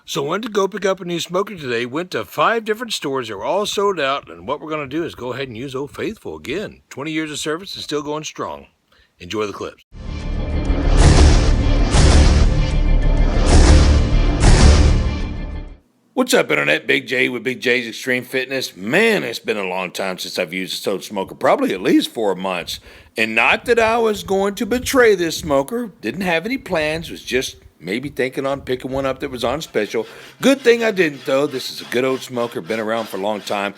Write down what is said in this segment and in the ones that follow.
So I went to go pick up a new smoker today, went to 5 different stores, they were all sold out, and what we're going to do is go ahead and use Old Faithful again. 20 years of service and still going strong. Enjoy the clips. What's up, Internet? Big J with Big J's Extreme Fitness. Man, it's been a long time since I've used a stove smoker, probably at least 4 months. And not that I was going to betray this smoker, didn't have any plans, was just maybe thinking on picking one up that was on special. Good thing I didn't, though. This is a good old smoker, been around for a long time,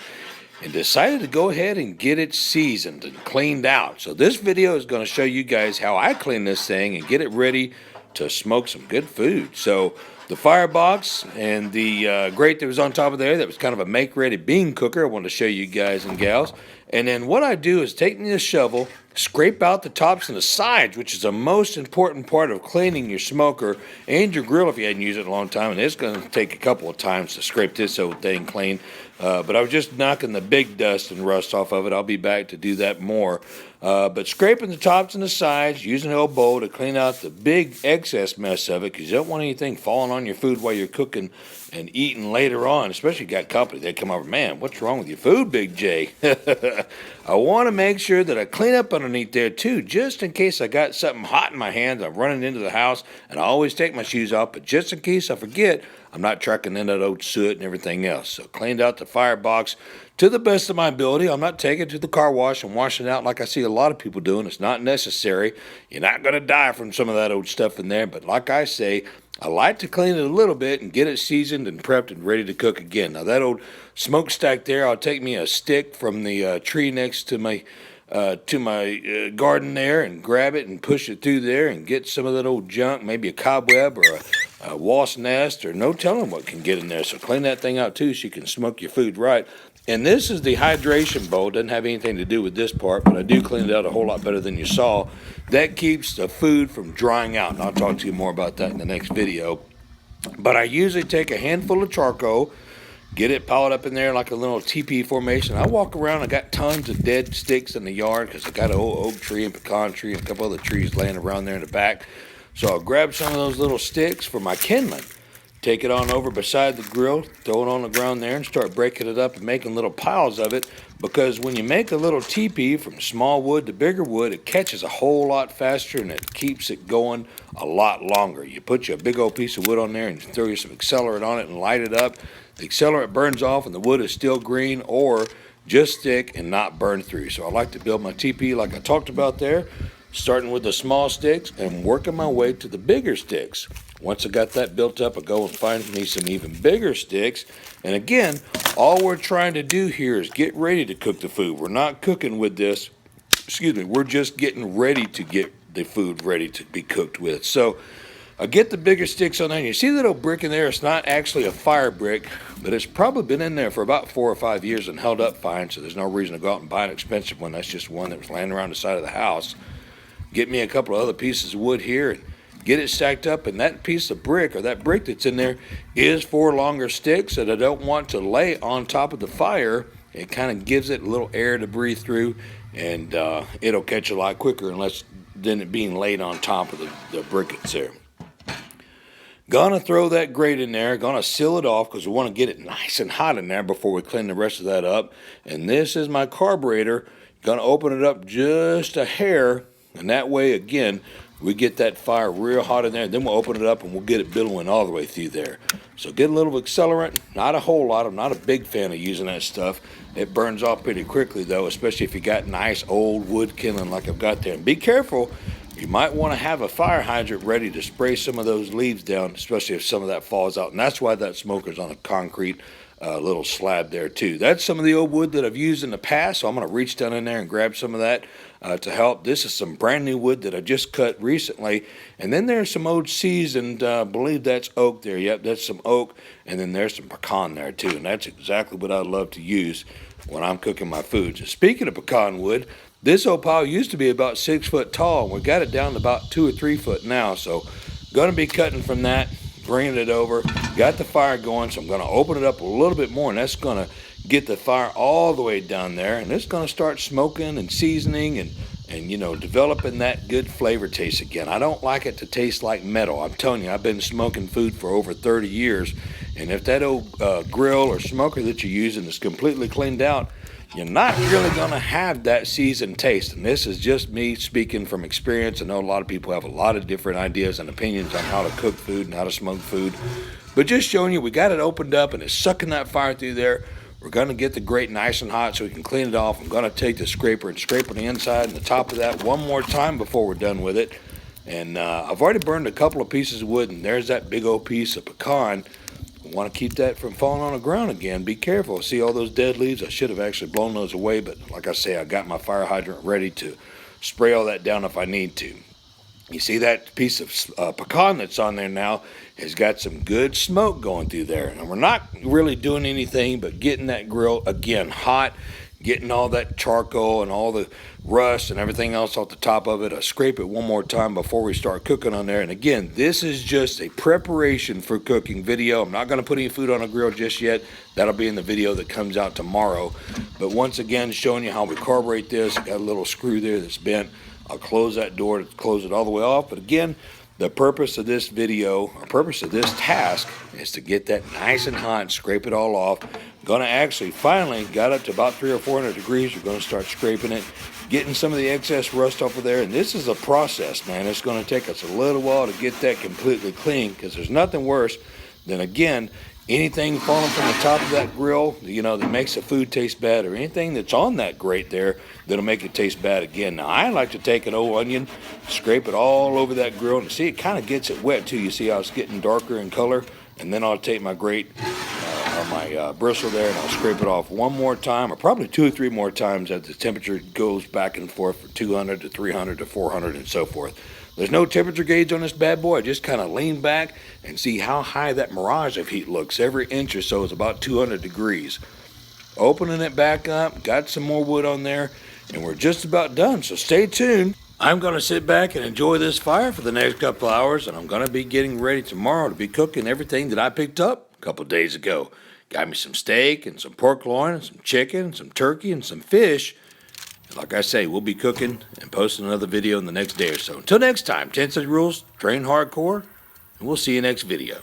and decided to go ahead and get it seasoned and cleaned out. So this video is going to show you guys how I clean this thing and get it ready to smoke some good food. So the firebox and the grate that was on top of there, that was kind of a make-ready bean cooker, I wanted to show you guys and gals. And then what I do is take me a shovel, scrape out the tops and the sides, which is the most important part of cleaning your smoker and your grill if you hadn't used it in a long time. And it's going to take a couple of times to scrape this old thing clean. But I was just knocking the big dust and rust off of it. I'll be back to do that more. But scraping the tops and the sides, using an old bowl to clean out the big excess mess of it, because you don't want anything falling on your food while you're cooking and eating later on, especially if you got company. They come over, man, what's wrong with your food, Big J? I want to make sure that I clean up underneath there too, just in case I got something hot in my hands. I'm running into the house, and I always take my shoes off, but just in case I forget, I'm not trucking in that old soot and everything else. So cleaned out the firebox to the best of my ability. I'm not taking it to the car wash and washing it out like I see a lot of people doing. It's not necessary. You're not going to die from some of that old stuff in there. But like I say, I like to clean it a little bit and get it seasoned and prepped and ready to cook again. Now that old smokestack there, I'll take me a stick from the tree next to my garden there and grab it and push it through there and get some of that old junk, maybe a cobweb or a wasp nest or no telling what can get in there. So clean that thing out too so you can smoke your food right. And this is the hydration bowl. Doesn't have anything to do with this part, but I do clean it out a whole lot better than you saw. That keeps the food from drying out, and I'll talk to you more about that in the next video. But I usually take a handful of charcoal, get it piled up in there like a little teepee formation. I walk around, I got tons of dead sticks in the yard because I got an old oak tree and pecan tree and a couple other trees laying around there in the back. So I'll grab some of those little sticks for my kindling, take it on over beside the grill, throw it on the ground there and start breaking it up and making little piles of it, because when you make a little teepee from small wood to bigger wood, it catches a whole lot faster and it keeps it going a lot longer. You put you a big old piece of wood on there and throw you some accelerant on it and light it up. The accelerant burns off and the wood is still green or just stick and not burn through. So I like to build my teepee like I talked about there, starting with the small sticks and working my way to the bigger sticks. Once I got that built up, I go and find me some even bigger sticks. And again, all we're trying to do here is get ready to cook the food. We're not cooking with this, we're just getting ready to get the food ready to be cooked with. So I get the bigger sticks on there. And you see that old brick in there? It's not actually a fire brick, but it's probably been in there for about 4 or 5 years and held up fine, so there's no reason to go out and buy an expensive one. That's just one that was laying around the side of the house. Get me a couple of other pieces of wood here and get it stacked up, and that piece of brick or that brick that's in there is for longer sticks that I don't want to lay on top of the fire. It kind of gives it a little air to breathe through, and it'll catch a lot quicker unless than it being laid on top of the brick that's there. Gonna throw that grate in there, gonna seal it off because we want to get it nice and hot in there before we clean the rest of that up. And this is my carburetor. Gonna open it up just a hair, and that way again we get that fire real hot in there. Then we'll open it up and we'll get it billowing all the way through there. So get a little accelerant, not a whole lot. I'm not a big fan of using that stuff. It burns off pretty quickly though, especially if you got nice old wood kindling like I've got there. And be careful, you might want to have a fire hydrant ready to spray some of those leaves down, especially if some of that falls out. And that's why that smoker's on a concrete little slab there too. That's some of the old wood that I've used in the past, so I'm going to reach down in there and grab some of that to help. This is some brand new wood that I just cut recently. And then there's some old seasoned, I believe that's oak there. Yep, that's some oak. And then there's some pecan there too. And that's exactly what I love to use when I'm cooking my food. So speaking of pecan wood, this old pile used to be about 6 foot tall, and we got it down to about 2 or 3 foot now. So going to be cutting from that, bringing it over, got the fire going, so I'm going to open it up a little bit more, and that's going to get the fire all the way down there, and it's going to start smoking and seasoning and and, developing that good flavor taste again. I don't like it to taste like metal. I'm telling you, I've been smoking food for over 30 years, and if that old grill or smoker that you're using is completely cleaned out, you're not really going to have that seasoned taste. And this is just me speaking from experience. I know a lot of people have a lot of different ideas and opinions on how to cook food and how to smoke food, but just showing you, we got it opened up and it's sucking that fire through there. We're going to get the grate nice and hot so we can clean it off. I'm going to take the scraper and scrape on the inside and the top of that one more time before we're done with it. And I've already burned a couple of pieces of wood, and there's that big old piece of pecan. I want to keep that from falling on the ground again. Be careful. See all those dead leaves? I should have actually blown those away, but like I say, I got my fire hydrant ready to spray all that down if I need to. You see that piece of pecan that's on there now has got some good smoke going through there. And we're not really doing anything but getting that grill, again, hot, getting all that charcoal and all the rust and everything else off the top of it. I scrape it one more time before we start cooking on there. And again, this is just a preparation for cooking video. I'm not going to put any food on a grill just yet. That'll be in the video that comes out tomorrow. But once again, showing you how we carburet this. Got a little screw there that's bent. I'll close that door to close it all the way off. But again, the purpose of this video, or purpose of this task, is to get that nice and hot and scrape it all off. I'm going to actually finally got up to about 300 or 400 degrees. We're going to start scraping it, getting some of the excess rust off of there. And this is a process, man. It's going to take us a little while to get that completely clean, because there's nothing worse than, again, anything falling from the top of that grill, that makes the food taste bad, or anything that's on that grate there that'll make it taste bad again. Now, I like to take an old onion, scrape it all over that grill, and see, it kind of gets it wet too. You see how it's getting darker in color? And then I'll take my grate, or my bristle there, and I'll scrape it off one more time, or probably 2 or 3 more times as the temperature goes back and forth from 200 to 300 to 400 and so forth. There's no temperature gauge on this bad boy. I just kind of lean back and see how high that mirage of heat looks. Every inch or so is about 200 degrees. Opening it back up, got some more wood on there, and we're just about done, so stay tuned. I'm going to sit back and enjoy this fire for the next couple hours, and I'm going to be getting ready tomorrow to be cooking everything that I picked up a couple days ago. Got me some steak and some pork loin and some chicken and some turkey and some fish. Like I say, we'll be cooking and posting another video in the next day or so. Until next time, 10 Cent Rules, train hardcore, and we'll see you next video.